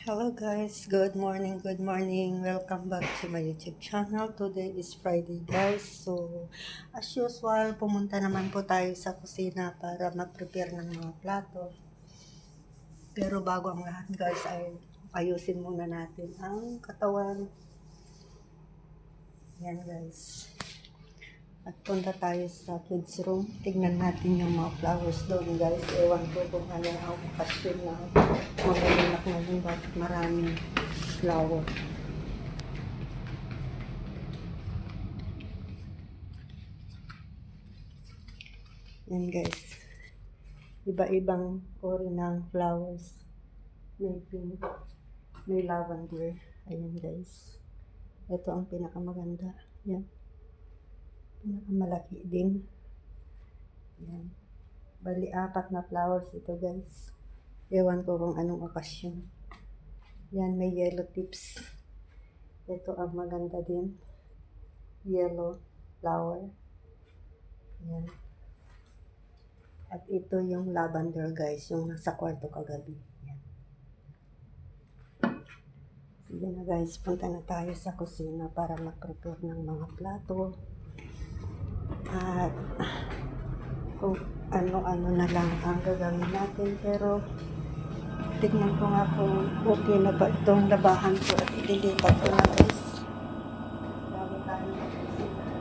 Hello guys, good morning, good morning. Welcome back to my YouTube channel. Today is Friday guys. So, as usual, pumunta naman po tayo sa kusina para mag-prepare ng mga plato. Pero bago ang lahat guys ay ayusin muna natin ang katawan. Yan guys. At punta tayo sa kids room. Tignan natin yung mga flowers doon guys. Ewan ko kung ano ang okasyon na magalinak na doon. Bakit maraming flower. Yan guys. Iba-ibang uri ng flowers. May pink, may lavender. Ayan guys. Ito ang pinakamaganda. Yan. Pinakamalaki din. Yan. Bali, 4 na flowers ito guys. Ewan ko kung anong okasyon. Yan, may yellow tips. Ito ang maganda din. Yellow flower. Yan. At ito yung lavender guys, yung nasa kwarto kagabi. Yan. Sige na guys, punta na tayo sa kusina para mag-prepare ng mga plato. At kung ano-ano na lang ang gagawin natin. Pero tignan ko nga kung okay na ba itong labahan ko at ililipat ko na guys. Bago tayo mag-kusina.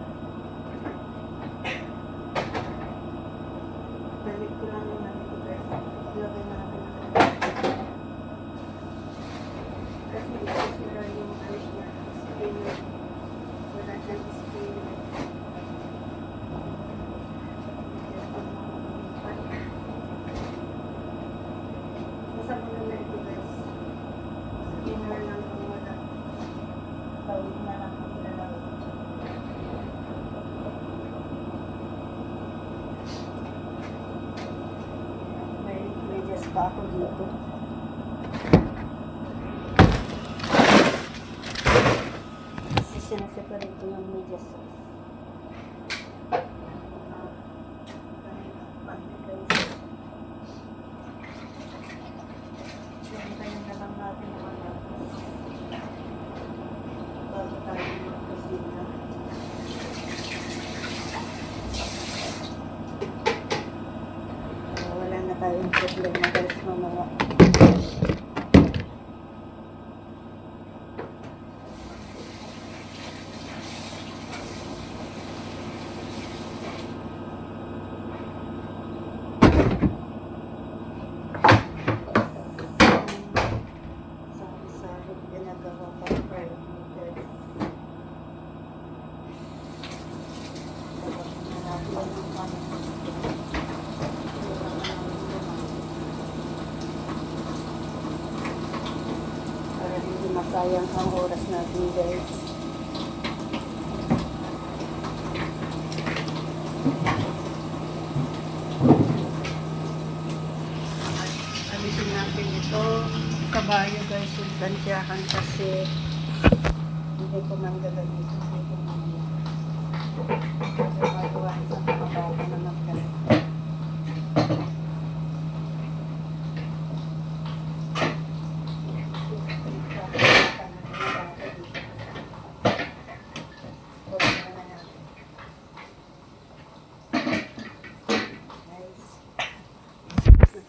Balik ko lang yung natin guys. Ilagay natin kasi ito sila yung ayos niya. Sprayer. Wala siyang sprayer. Basta mo na ito guys. Sprayer lang kung wala. Tawid na lang ang ilalawin. May just pa ako dito. Kasi sinaseparate ko yung medyas. Hintayin na lang natin yung mga bago tayo mag-kusina. Wala na tayong problema guys mamaya. Sari-sari ginagawa pa fried noodles. Tapos na natin yung para hindi masayang ang oras natin guys. Alisin natin ito kabayo guys yung tansyahan kasi hindi ko man gagamitin. Hindi ko man kasi magawa isang kabayo na magkalit.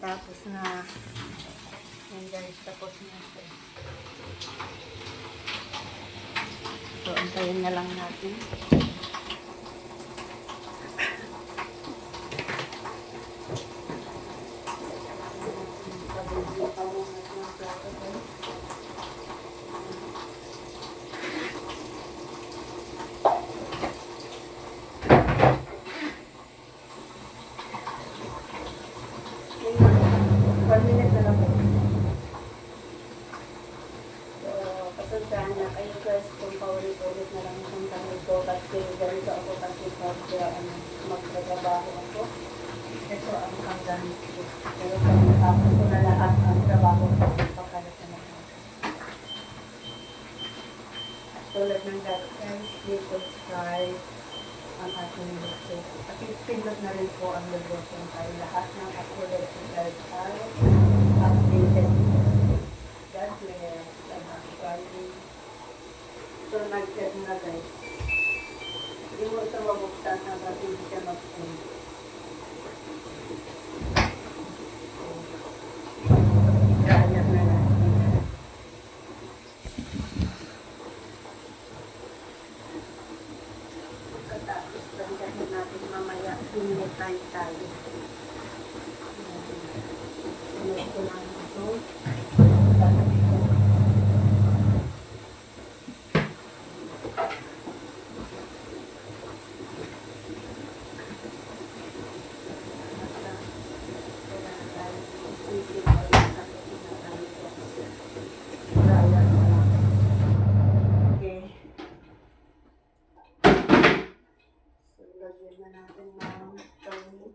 Tapos na yan guys, tapos na ito. So, antayin na lang natin. Pasensyahan na kayo guys kung paulit-ulit na lang itong tanong ko kasi ganito ako kasi pag magtrabaho ako. Ito ang panggamit ko. Pero pag natapos ko na lahat ang trabaho ko, pagkalat na naman. Tulad ng dati guys, please subscribe ang ating video. At pindot na rin po ang nag-button tayo. Lahat ng uploaded guys ay updated. God bless. So, dapat ito. Okay. So, lagyan na natin ng tawid.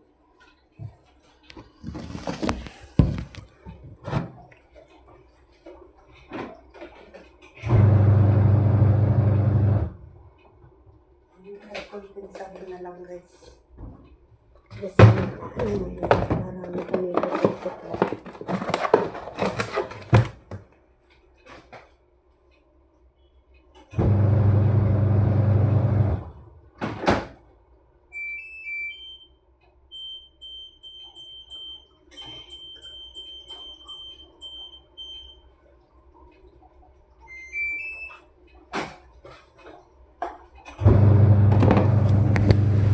Konsensado na lang guys. Kasi, para hindi kami ikot-ikot lang.